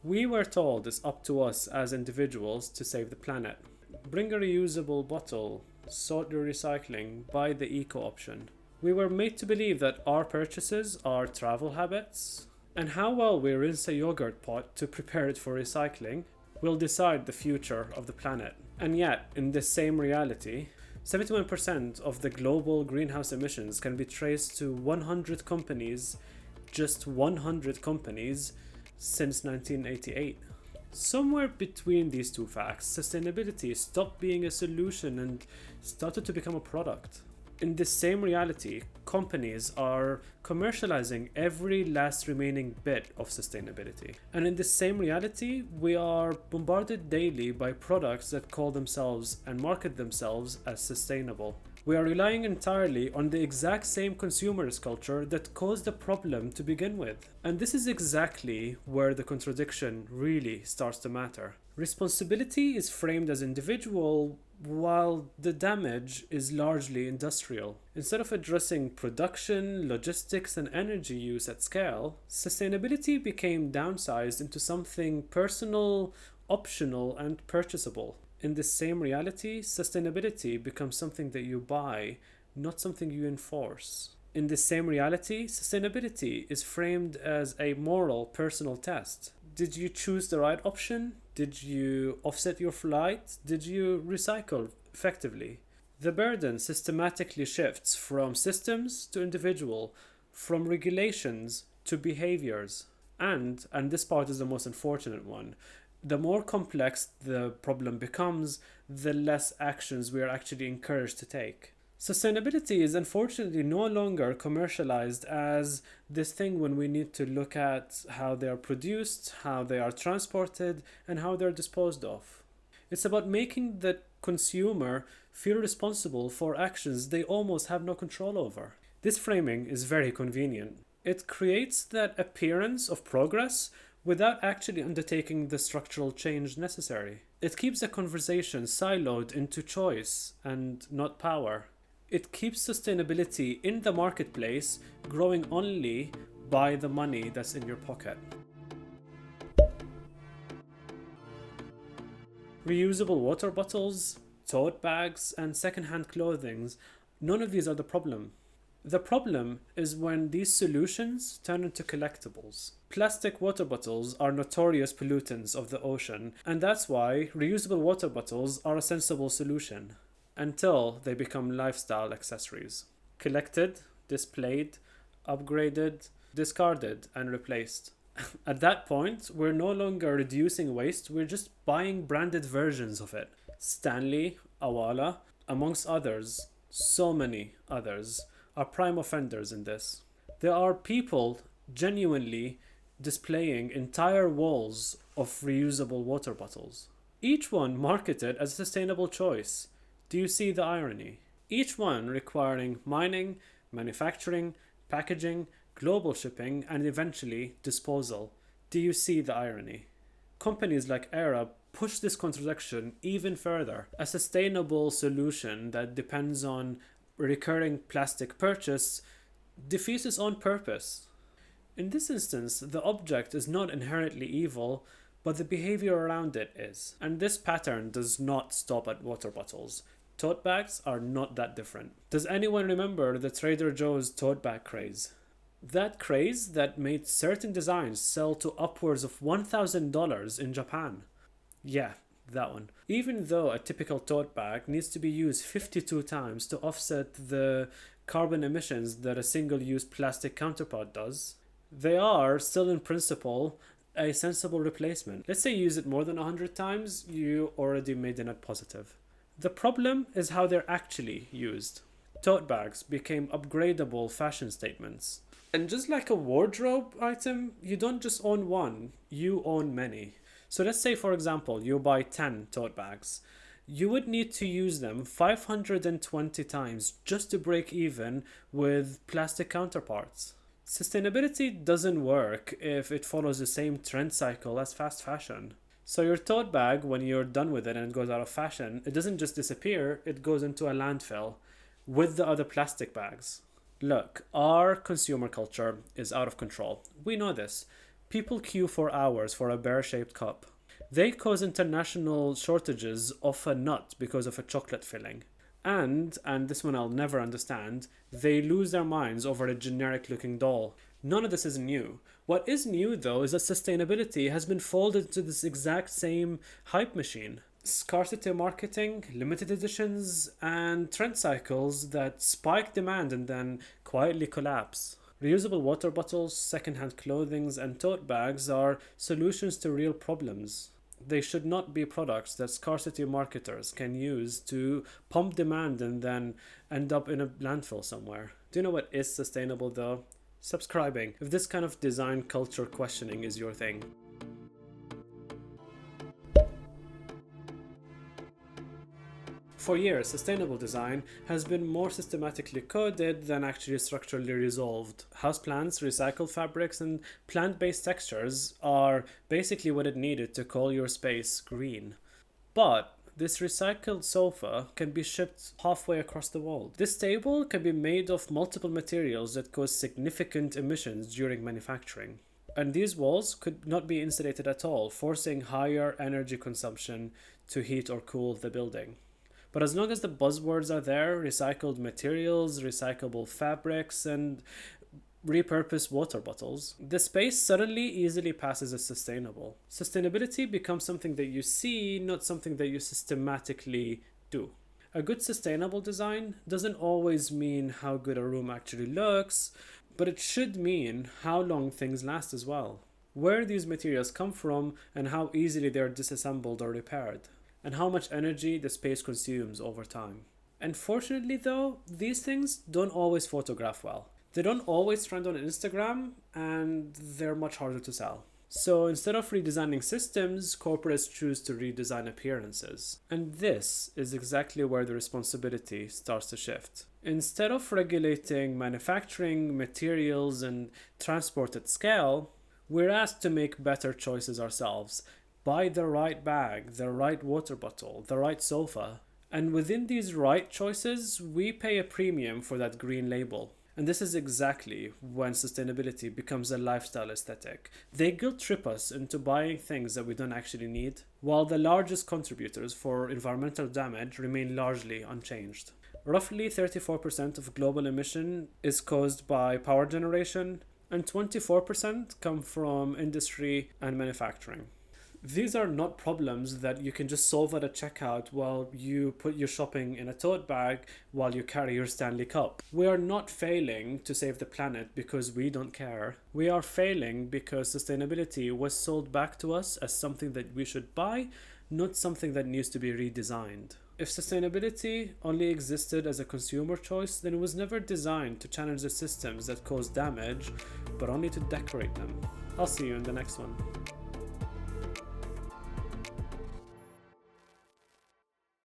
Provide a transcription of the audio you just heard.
We were told it's up to us as individuals to save the planet. Bring a reusable bottle, sort your recycling, buy the eco option. We were made to believe that our purchases are travel habits, and how well we rinse a yogurt pot to prepare it for recycling will decide the future of the planet. And yet, in this same reality, 71% of the global greenhouse emissions can be traced to 100 companies, just 100 companies, since 1988. Somewhere between these two facts, sustainability stopped being a solution and started to become a product. In this same reality, companies are commercializing every last remaining bit of sustainability. And in this same reality, we are bombarded daily by products that call themselves and market themselves as sustainable. We are relying entirely on the exact same consumerist culture that caused the problem to begin with. And this is exactly where the contradiction really starts to matter. Responsibility is framed as individual, while the damage is largely industrial. Instead of addressing production, logistics, and energy use at scale, sustainability became downsized into something personal, optional, and purchasable. In this same reality, sustainability becomes something that you buy, not something you enforce. In this same reality, sustainability is framed as a moral, personal test. Did you choose the right option? Did you offset your flight? Did you recycle effectively? The burden systematically shifts from systems to individual, from regulations to behaviors. And this part is the most unfortunate one, the more complex the problem becomes, the less actions we are actually encouraged to take. Sustainability is unfortunately no longer commercialized as this thing when we need to look at how they are produced, how they are transported, and how they're disposed of. It's about making the consumer feel responsible for actions they almost have no control over. This framing is very convenient. It creates that appearance of progress without actually undertaking the structural change necessary. It keeps the conversation siloed into choice and not power. It keeps sustainability in the marketplace growing only by the money that's in your pocket. Reusable water bottles, tote bags, and secondhand clothing, none of these are the problem. The problem is when these solutions turn into collectibles. Plastic water bottles are notorious pollutants of the ocean, and that's why reusable water bottles are a sensible solution. Until they become lifestyle accessories. Collected, displayed, upgraded, discarded, and replaced. At that point, we're no longer reducing waste, we're just buying branded versions of it. Stanley, Awala, amongst others, so many others, are prime offenders in this. There are people genuinely displaying entire walls of reusable water bottles. Each one marketed as a sustainable choice. Do you see the irony? Each one requiring mining, manufacturing, packaging, global shipping, and eventually disposal. Do you see the irony? Companies like Era push this contradiction even further. A sustainable solution that depends on recurring plastic purchase defeats its own purpose. In this instance, the object is not inherently evil, but the behavior around it is. And this pattern does not stop at water bottles. Tote bags are not that different. Does anyone remember the Trader Joe's tote bag craze? That craze that made certain designs sell to upwards of $1,000 in Japan. Yeah, that one. Even though a typical tote bag needs to be used 52 times to offset the carbon emissions that a single-use plastic counterpart does, they are still in principle a sensible replacement. Let's say you use it more than 100 times, you already made a net positive. The problem is how they're actually used. Tote bags became upgradable fashion statements. And just like a wardrobe item, you don't just own one, you own many. So let's say, for example, you buy 10 tote bags. You would need to use them 520 times just to break even with plastic counterparts. Sustainability doesn't work if it follows the same trend cycle as fast fashion. So your tote bag, when you're done with it and it goes out of fashion, it doesn't just disappear, it goes into a landfill with the other plastic bags. Look, our consumer culture is out of control. We know this. People queue for hours for a bear-shaped cup. They cause international shortages of a nut because of a chocolate filling. And this one I'll never understand, they lose their minds over a generic-looking doll. None of this is new. What is new, though, is that sustainability has been folded into this exact same hype machine. Scarcity marketing, limited editions, and trend cycles that spike demand and then quietly collapse. Reusable water bottles, second-hand clothing, and tote bags are solutions to real problems. They should not be products that scarcity marketers can use to pump demand and then end up in a landfill somewhere. Do you know what is sustainable, though? Subscribing, if this kind of design culture questioning is your thing. For years, sustainable design has been more systematically coded than actually structurally resolved. Houseplants, recycled fabrics, and plant-based textures are basically what it needed to call your space green. But this recycled sofa can be shipped halfway across the world. This table can be made of multiple materials that cause significant emissions during manufacturing. And these walls could not be insulated at all, forcing higher energy consumption to heat or cool the building. But as long as the buzzwords are there, recycled materials, recyclable fabrics, and repurposed water bottles, the space suddenly easily passes as sustainable. Sustainability becomes something that you see, not something that you systematically do. A good sustainable design doesn't always mean how good a room actually looks, but it should mean how long things last as well. Where these materials come from and how easily they're disassembled or repaired, and how much energy the space consumes over time. Unfortunately, though, these things don't always photograph well. They don't always trend on Instagram, and they're much harder to sell. So instead of redesigning systems, corporates choose to redesign appearances. And this is exactly where the responsibility starts to shift. Instead of regulating manufacturing, materials, and transport at scale, we're asked to make better choices ourselves. Buy the right bag, the right water bottle, the right sofa. And within these right choices, we pay a premium for that green label. And this is exactly when sustainability becomes a lifestyle aesthetic. They guilt trip us into buying things that we don't actually need, while the largest contributors for environmental damage remain largely unchanged. Roughly 34% of global emission is caused by power generation, and 24% come from industry and manufacturing. These are not problems that you can just solve at a checkout while you put your shopping in a tote bag while you carry your Stanley Cup. We are not failing to save the planet because we don't care. We are failing because sustainability was sold back to us as something that we should buy, not something that needs to be redesigned. If sustainability only existed as a consumer choice, then it was never designed to challenge the systems that cause damage, but only to decorate them. I'll see you in the next one.